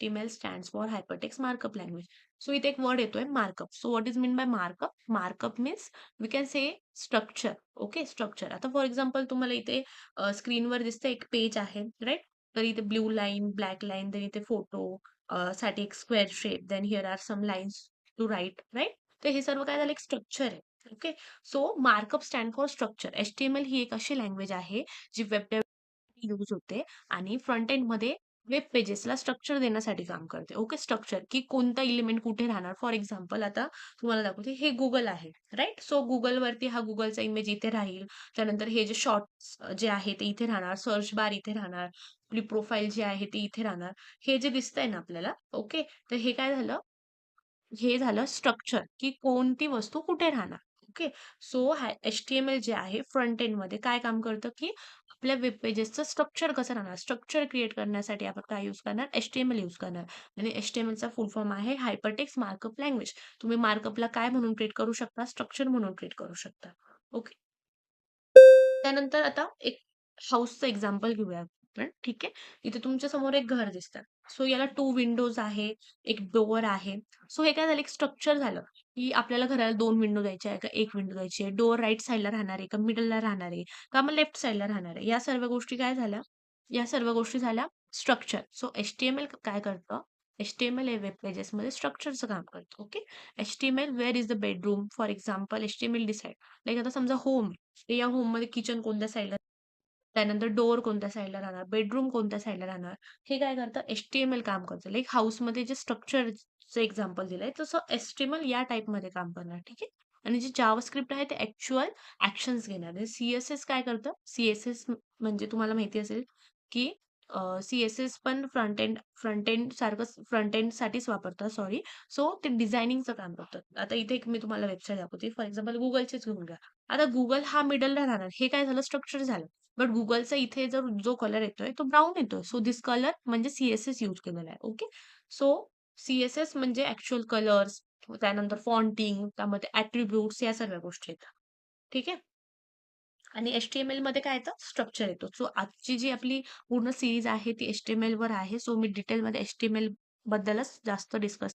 HTML stands for hypertext markup language. So इथे एक word येतोय markup. So what is mean by markup? Markup means we can say structure. Okay, structure. आता for example तुम्हाला इथे स्क्रीनवर दिसतं एक पेज आहे, राइट? तर इथे blue line, black line, then इथे फोटो साठी एक square shape, then here are some lines to right, right? तर हे सर्व काय झालं, एक स्ट्रक्चर आहे. Okay, so markup stand for structure. HTML ही एक अशी लँग्वेज आहे जी वेब यूज होते आणि फ्रंट एंड मध्ये वेब पेजेसला स्ट्रक्चर देण्यासाठी काम करते. ओके, स्ट्रक्चर की कोणता एलिमेंट कुठे राहणार. फॉर एक्झाम्पल आता तुम्हाला दाखवते, हे गुगल आहे, राईट? सो गुगलवरती हा गुगलचा इमेज इथे राहील. त्यानंतर हे जे शॉर्ट्स जे आहे ते इथे राहणार, सर्च बार इथे राहणार, आपली प्रोफाईल जी आहे ती इथे राहणार. हे जे दिसतंय ना आपल्याला, ओके, तर हे काय झालं, हे झालं स्ट्रक्चर की कोणती वस्तू कुठे राहणार. ओके, सो HTML जे आहे फ्रंट एंड मध्ये काय काम करतं की आपल्या वेब पेजेसचं स्ट्रक्चर कसं राहणार, स्ट्रक्चर क्रिएट करण्यासाठी आपण काय यूज करणार, HTML यूज करणार. आणि HTML चा फुल फॉर्म आहे हायपरटेक्स्ट मार्कअप लँग्वेज. तुम्ही मार्कअपला काय म्हणून ट्रीट करू शकता, स्ट्रक्चर म्हणून ट्रीट करू शकता. ओके, त्यानंतर आता एक हाऊसचं एक्झाम्पल घेऊया आपण. ठीक आहे, इथे तुमच्या समोर एक घर दिसतं. सो याला 2 विंडोज आहे, एक डोअर आहे. सो हे काय झालं, एक स्ट्रक्चर झालं की आपल्याला घराला 2 विंडो द्यायचे आहे का 1 विंडो द्यायची आहे, डोअर राईट साइडला राहणार आहे का मिडलला राहणार आहे का मग लेफ्ट साइडला राहणार आहे. या सर्व गोष्टी काय झाल्या, या सर्व गोष्टी झाल्या स्ट्रक्चर. सो HTML काय करतं, HTML हे वेब पेजेसमध्ये स्ट्रक्चरचं काम करतं. Okay, HTML where is the bedroom, for example HTML decide, like आता समजा होम, तर या होममध्ये किचन कोणत्या साईडला, त्यानंतर डोअर कोणत्या साईडला राहणार, बेडरूम कोणत्या साईडला राहणार, हे काय करतं, HTML काम करतं. लाईक हाऊसमध्ये जे स्ट्रक्चरचं एक्झाम्पल दिलंय तसं HTML या टाईपमध्ये काम करणार. ठीक आहे, आणि जे जावास्क्रिप्ट आहे ते ॲक्चुअल ॲक्शन्स घेणार. CSS काय करतं, CSS म्हणजे तुम्हाला माहिती असेल की CSS पण फ्रंट एंड सारखंच, फ्रंट एंडसाठीच वापरतात, सॉरी. सो ते डिझायनिंगचं काम करतात. आता इथे एक मी तुम्हाला वेबसाईट दाखवते. फॉर एक्झाम्पल Googleचीच घेऊन घ्या. आता Google हा मिडलला राहणार. हे काय झालं, स्ट्रक्चर झालं. बट Googleचा इथे जर जो कलर येतोय तो ब्राउन येतोय. सो धिस कलर म्हणजे CSS यूज केलेला आहे. ओके. सो CSS म्हणजे ॲक्चुअल कलर्स, त्यानंतर फॉन्टिंग, त्यामध्ये ॲट्रिब्यूट्स या सर्व गोष्टी येतात. ठीक आहे. आणि HTML मध्ये काय येतं, स्ट्रक्चर येतो. सो आजची जी आपली पूर्ण सीरीज आहे ती HTML वर आहे. सो मी डिटेलमध्ये HTML बद्दलच जास्त डिस्कस